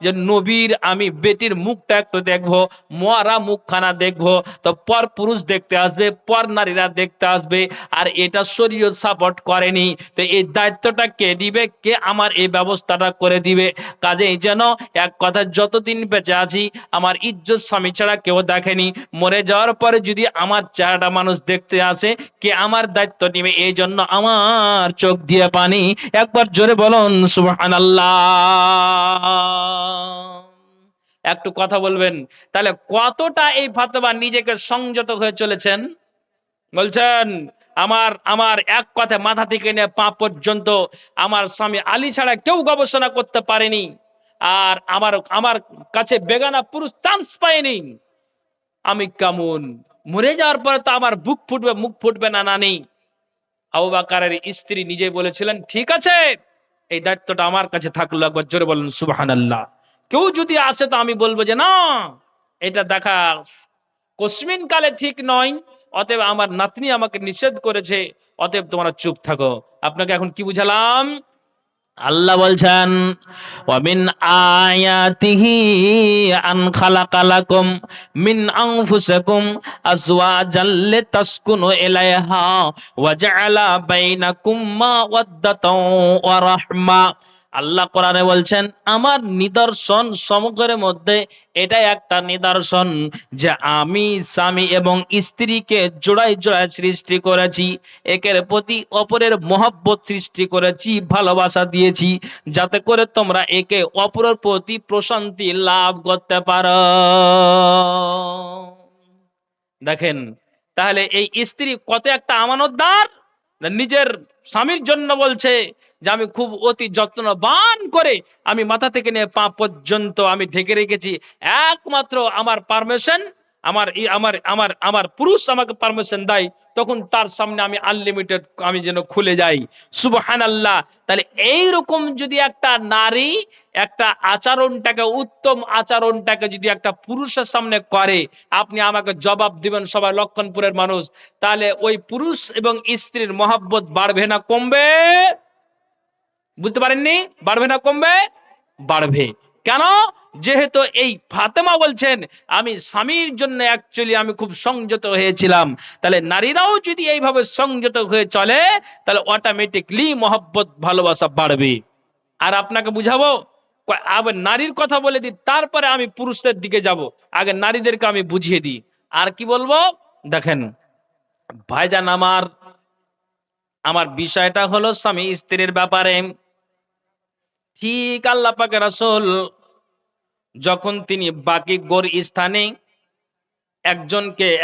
যে নবীর আমি বেটির মুখটা একটু দেখবো, মরা মুখখানা দেখবো, তো পর পুরুষ দেখতে আসবে, পর নারীরা দেখতে আসবে, আর এটা শরীয়ত সাপোর্ট করেনি। তো এই দায়িত্বটা কে দিবে, কে আমার এই ব্যবস্থাটা করে দিবে? কাজেই যেন এক কথা, যতদিন বেঁচে আছি আমার ইজ্জত স্বামী ছাড়া কেউ দেখেনি, মরে যাওয়ার পরে যদি আমার চেহারাটা মানুষ দেখতে আসে, কে আমার দায়িত্ব নিবে? এই জন্য আমার চোখ দিয়ে পানি। একবার জোরে বলুন সুবহানাল্লাহ। একটু কথা বলবেন। তাহলে কতটা এই ফাতেমা নিজেকে সংযত হয়ে চলেছেন। বলছেন আমার আমার এক কথা, মাথা থেকে নিয়ে পা পর্যন্ত আমার স্বামী আলী ছাড়া কেউ গবেষণা করতে পারেনি, আর আমার আমার কাছে বেগানা পুরুষ চান্স পায়নি। আমি কেমন, মরে যাওয়ার পরে তো আমার বুক ফুটবে, মুখ ফুটবে না নানি। আবু বকরের স্ত্রী নিজে বলেছিলেন, ঠিক আছে এই দায়িত্বটা আমার কাছে থাকলো। একবার জোরে বলেন সুবহানাল্লাহ। কেউ যদি আসে তো আমি বলবো যে না, এটা দেখা কসমিন কালে ঠিক নয়, অতএব আমার নাতনি আমাকে নিষেধ করেছে, অতএব তোমরা চুপ থাকো। আপনাকে এখন কি বুঝালাম? আল্লাহ বলছেন, ওয়ামিন আয়াতিহি আন খালাকালাকুম মিন আনফুসিকুম আজওয়াজাল লিতাসকুনু ইলাইহা ওয়া জাআলা বাইনাকুম মাওয়াদ্দাতাও ওয়া রাহমা। আল্লাহ কোরআনে বলছেন, আমার নিদর্শন সমগ্রের মধ্যে এটা একটা নিদর্শন যে আমি স্বামী এবং স্ত্রীকে জোড়ায় জোড়ায় সৃষ্টি করেছি, একের প্রতি অপরের মহব্বত সৃষ্টি করেছি, ভালোবাসা দিয়েছি, যাতে করে তোমরা একে অপরের প্রতি প্রশান্তি লাভ করতে পারো। দেখেন তাহলে এই স্ত্রী কত একটা আমানতদার। নিজের স্বামীর জন্য বলছে যে আমি খুব অতি যত্নবান করে আমি মাথা থেকে নিয়ে পা পর্যন্ত আমি ঢেকে রেখেছি, একমাত্র আমার পারমিশন, আমার আমার আমার আমার পুরুষ আমাকে পারমিশন দেয়, তখন তার সামনে আমি আনলিমিটেড আমি যেন খুলে যাই। সুবহানাল্লাহ। তাহলে এইরকম যদি একটা নারী একটা আচরণটাকে, উত্তম আচরণটাকে যদি একটা পুরুষের সামনে করে, আপনি আমাকে জবাব দিবেন সবাই লক্ষণপুরের মানুষ, তাহলে ওই পুরুষ এবং স্ত্রীর মহব্বত বাড়বে না কমবে? বুঝতে পারেননি? বাড়বে না কমবে? বাড়বে। কেন? যেহেতু এই ফাতেমা বলছেন আমি স্বামীর জন্য অ্যাকচুয়ালি আমি খুব সংযত হয়েছিলাম, তাহলে নারীরাও যদি এইভাবে সংযত হয়ে চলে, তাহলে অটোমেটিকলি মহব্বত ভালোবাসা বাড়বে। আর আপনাকে বুঝাবো, আবার নারীর কথা বলে দিই, তারপরে আমি পুরুষদের দিকে যাব। আগে নারীদেরকে আমি বুঝিয়ে দিই। আর কি বলবো দেখেন ভাইজান, আমার বিষয়টা হলো স্বামী স্ত্রীর ব্যাপারে। ঠিক আল্লাহ পাকের রাসূল যখন তিনি বাকি গোর স্থানে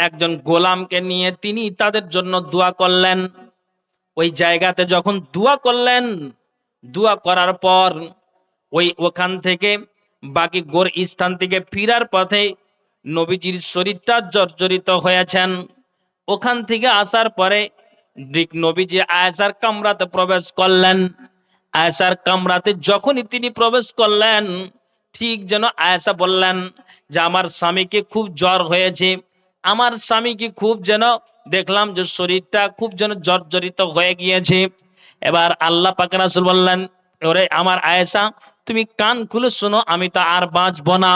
একজন গোলামকে নিয়ে তিনি তাদের জন্য দোয়া করলেন, ওই জায়গাতে যখন দোয়া করলেন, দোয়া করার পর ওখান থেকে বাকি গোর স্থান থেকে ফিরার পথে নবীজির শরীরটা জর্জরিত হয়েছেন। ওখান থেকে আসার পরে নবীজি আয়েশার কামরাতে প্রবেশ করলেন। আয়েশার কামরাতে যখনই তিনি প্রবেশ করলেন, ঠিক যেন আয়েশা বললেন যে আমার স্বামীকে খুব জ্বর হয়েছে, আমার স্বামীকে খুব যেন দেখলাম যে শরীরটা খুব যেন জর্জরিত হয়ে গিয়েছে। এবার আল্লাহ পাক রাসূল বললেন, ওরে আমার আয়েশা, তুমি কান খুলে শোনো, আমি তো আর বাঁচবো না।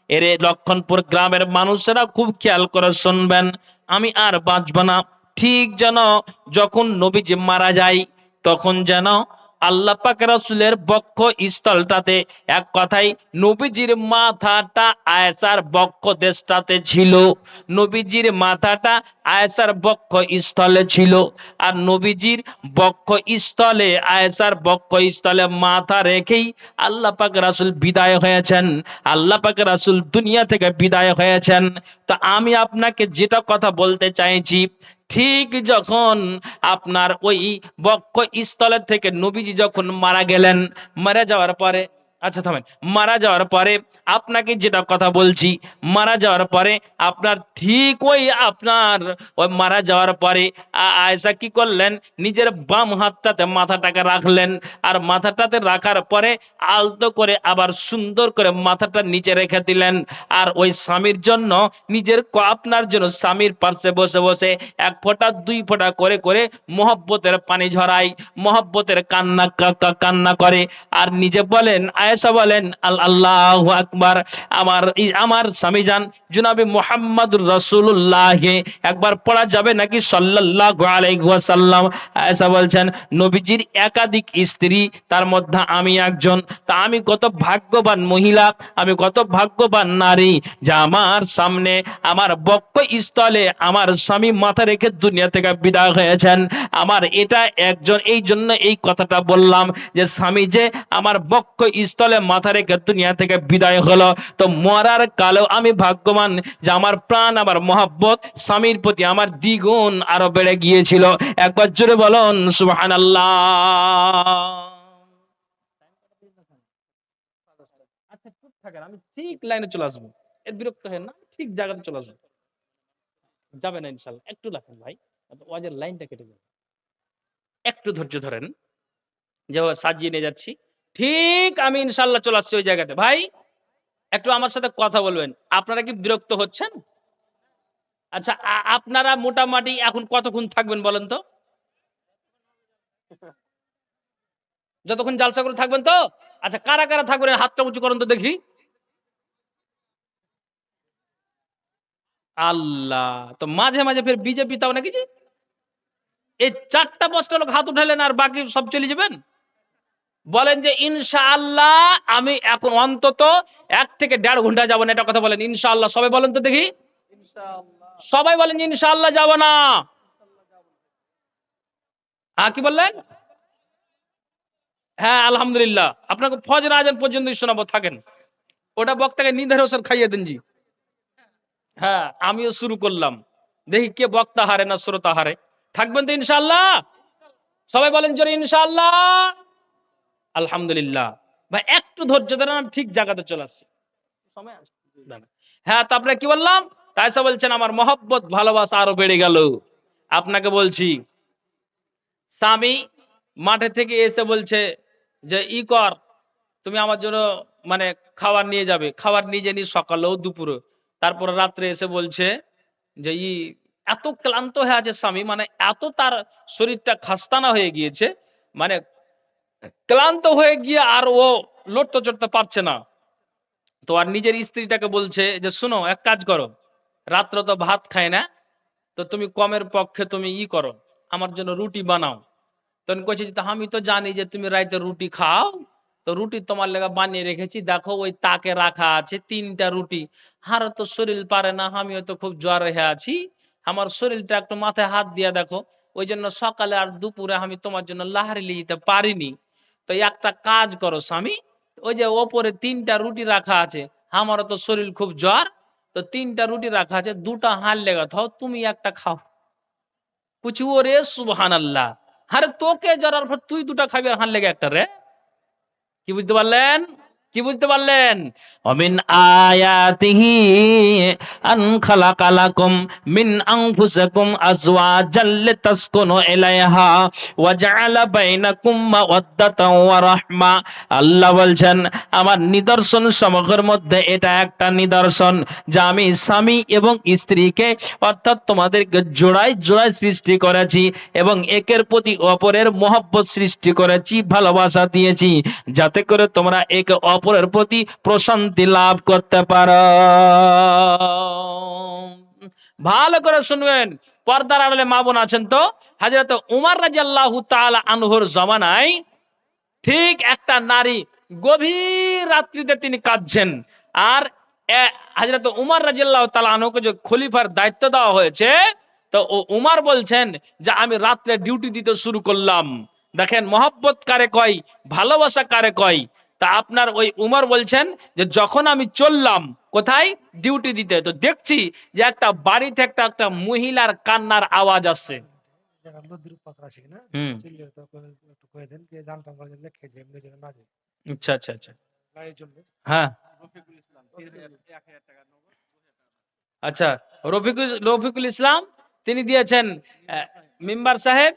এরে লক্ষণপুর গ্রামের মানুষেরা খুব খেয়াল করে শুনবেন, আমি আর বাঁচবো না। ঠিক যেন যখন নবীজি মারা যায়, তখন যেন আল্লাহ পাক রাসূলের বক্ষ স্থলটাতে, এক কথায় নবীজির মাথাটা আয়েশার বক্ষ দেশটাতে ছিল, নবীজির মাথাটা আয়েশার বক্ষ স্থলে ছিল, আর নবীজির বক্ষ স্থলে আয়েশার বক্ষ স্থলে মাথা রেখেই আল্লাহ পাক রাসূল বিদায় হয়েছেন, আল্লাহ পাক রাসূল দুনিয়া থেকে বিদায় হয়েছেন। তো আমি আপনাকে যেটা কথা বলতে চাইছি, ঠিক যখন আপনার ওই বক্ষ স্থলের থেকে নবীজি যখন মারা গেলেন, মারা যাওয়ার পরে, আচ্ছা থামেন, মারা যাওয়ার পরে আপনাকে যেটা কথা বলছি, মারা যাওয়ার পরে আপনার ঠিক আপনার ওই মারা যাওয়ার পরে আয়েশা কি করলেন, নিজের বাম হাতটাতে মাথাটাকে রাখলেন, আর মাথাটাতে রাখার পরে আলতো করে আবার সুন্দর করে মাথাটা নিচে রেখে দিলেন। আর ওই স্বামীর জন্য নিজের আপনার জন্য স্বামীর পাশে বসে বসে এক ফোঁটা দুই ফোঁটা করে করে মহব্বতের পানি ঝরাই, মহব্বতের কান্না করে, আর নিজে বলেন এসে বলেন আল্লাহু আকবার, আমার স্বামী যান জনাবে মুহাম্মদুর রাসূলুল্লাহ, একবার পড়া যাবে নাকি সাল্লাল্লাহু আলাইহি ওয়াসাল্লাম? এসে বলছেন নবীজির একাধিক স্ত্রী, তার মধ্যে আমি একজন। তা আমি কত ভাগ্যবান মহিলা, আমি কত ভাগ্যবান নারী যে আমার সামনে আমার বক্ষ স্থলে আমার স্বামী মাথা রেখে দুনিয়া থেকে বিদায় হয়েছেন। আমার এটা একজন, এই জন্য এই কথাটা বললাম যে স্বামী যে আমার বক্ষ স্থলে মাথা রেখে দুনিয়া থেকে বিদায় হলো, তো মরার কালেও আমি ভাগ্যবান যে আমার প্রাণ, আমার মহব্বত স্বামীর প্রতি আমার দ্বিগুণ আরো বেড়ে গিয়েছিল। একবার জোরে বলুন সুবহানাল্লাহ। আচ্ছা চুপ থাকেন, আমি ঠিক লাইনে চলে আসবো, এর বিরক্ত হয় না, ঠিক জায়গাতে চলে আসবো। যাবে না ইনশাল্লাহ, একটু রাখেন ভাই, ওয়াজের লাইনটা কেটে যাবে, একটু ধৈর্য ধরেন, যেভাবে সাজিয়ে নিয়ে যাচ্ছি ঠিক আমি ইনশাল্লাহ চলে আসছি ওই জায়গাতে। ভাই একটু আমার সাথে কথা বলবেন, আপনারা কি বিরক্ত হচ্ছেন? আচ্ছা আপনারা মোটামুটি এখন কতক্ষণ থাকবেন বলেন তো? যতক্ষণ জালসা করে থাকবেন তো? আচ্ছা কারা কারা থাকবেন হাতটা উঁচু করেন তো দেখি। আল্লাহ, তো মাঝে মাঝে ফের বিজেপি তাও নাকি জি? এই 4টা 5টা লোক হাত উঠালেন আর বাকি সব চলে যাবেন? বলেন যে ইনশাআল্লাহ আমি এখন অন্তত 1 থেকে 1.5 ঘন্টা যাব না, এটা কথা বলেন ইনশাআল্লাহ। সবাই বলেন তো দেখি, সবাই বলেন ইনশাআল্লাহ যাব না। হ্যাঁ কি বললেন? হ্যাঁ আলহামদুলিল্লাহ, আপনাকে ফজর আজান পর্যন্ত শোনাবো, থাকেন। ওটা বক্তাকে নিধারে ওষুধ খাইয়ে দেন জি। হ্যাঁ আমিও শুরু করলাম, দেখি কে বক্তা হারে না শ্রোতা হারে। থাকবেন তো ইনশাআল্লাহ? সবাই বলেন জোরে ইনশাআল্লাহ। আলহামদুলিল্লাহ। ভাই একটু ধৈর্য ধরেন, আমি ঠিক জায়গাতে চলে আসছি, সময় আছে। হ্যাঁ তারপরে কি বললাম? তাইসা বলছেন আমার মহব্বত ভালোবাসা আরো বেড়ে গেল। আপনাকে বলছি স্বামী মাঠে থেকে এসে বলছে যে ই কর, তুমি আমার জন্য মানে খাবার নিয়ে যাবে, খাবার নিয়ে জানি সকালেও দুপুরে, তারপরে রাত্রে এসে বলছে যে এত ক্লান্ত হয়ে আছে স্বামী, মানে এত তার শরীরটা খাস্তানা হয়ে গিয়েছে, মানে ক্লান্ত হয়ে গিয়ে আর ও লড়তে চড়তে পারছে না। তো আর নিজের স্ত্রীটাকে বলছে যে শুনো এক কাজ করো, রাত্রে তো ভাত খায় না, তো তুমি কমের পক্ষে তুমি করো, আমার জন্য রুটি বানাও। তখন কইছে যে আমি তো জানি যে তুমি রাইতে রুটি খাও, তো রুটি তোমার লেগে বানিয়ে রেখেছি, দেখো ওই তাকে রাখা আছে 3টা রুটি। হারও তো শরীর পারে না, আমিও তো খুব জ্বরে হয়ে আছি, আমার শরীরটা একটু মাথায় হাত দিয়া দেখো, ওই জন্য সকালে আর দুপুরে আমি তোমার জন্য লাহারি লিয়ে যেতে পারিনি। তো একটা কাজ করো স্বামী, ওই যে ওপরে 3টা রুটি রাখা আছে, আমারও তো শরীর খুব জ্বর, তো 3টা রুটি রাখা আছে, 2টা হাল লেগে থাও, তুমি একটা খাও। পুছি ওরে সুবহানাল্লাহ, আরে তোকে জরার পর তুই 2টা খাবি আর হান লেগে একটা রে? কি বুঝতে পারলেন? কি বুঝতে পারলেন? অমিন আয়াতিহি আন খালাকালাকুম মিন আনফুসিকুম আজওয়াজাল লিতাসকুনু ইলাইহা ওয়া জাআলা বাইনাকুম মাওয়াদ্দাতাও ওয়া রাহমা। আল্লাহ বলছেন আমার নিদর্শন সমূহের মধ্যে এটা একটা নিদর্শন যে আমি স্বামী এবং স্ত্রীকে অর্থাৎ তোমাদেরকে জোড়ায় জোড়ায় সৃষ্টি করেছি এবং একের প্রতি অপরের মহব্বত সৃষ্টি করেছি, ভালোবাসা দিয়েছি, যাতে করে তোমরা একে অপরের প্রতি প্রশান্তি লাভ করতে পারো। ভালো করে শুনবেন, পর্দার আড়ালে মা বোন আছেন তো, হযরত উমর রাদিয়াল্লাহু তাআলা আনহুর জামানায় ঠিক একটা নারী গভীর রাত্রিতে তিনি কাঁদছেন, আর হযরত উমর রাদিয়াল্লাহু তাআলা আনহুকে যে খলিফার দায়িত্ব দেওয়া হয়েছে, তো উমর বলছেন যে আমি রাত্রে ডিউটি দিতে শুরু করলাম। দেখেন মহব্বত কারে কয়, ভালোবাসা কারে কয়। তা আপনার ওই উমর বলছেন যে যখন আমি চললাম কোথায়, ডিউটি দিতে, তো দেখছি যে একটা বাড়িতে একটা মহিলার কান্নার আওয়াজ আসছে। হুম আচ্ছা আচ্ছা আচ্ছা হ্যাঁ আচ্ছা, রফিকুল রফিকুল ইসলাম তিনি দিয়েছেন মেম্বার সাহেব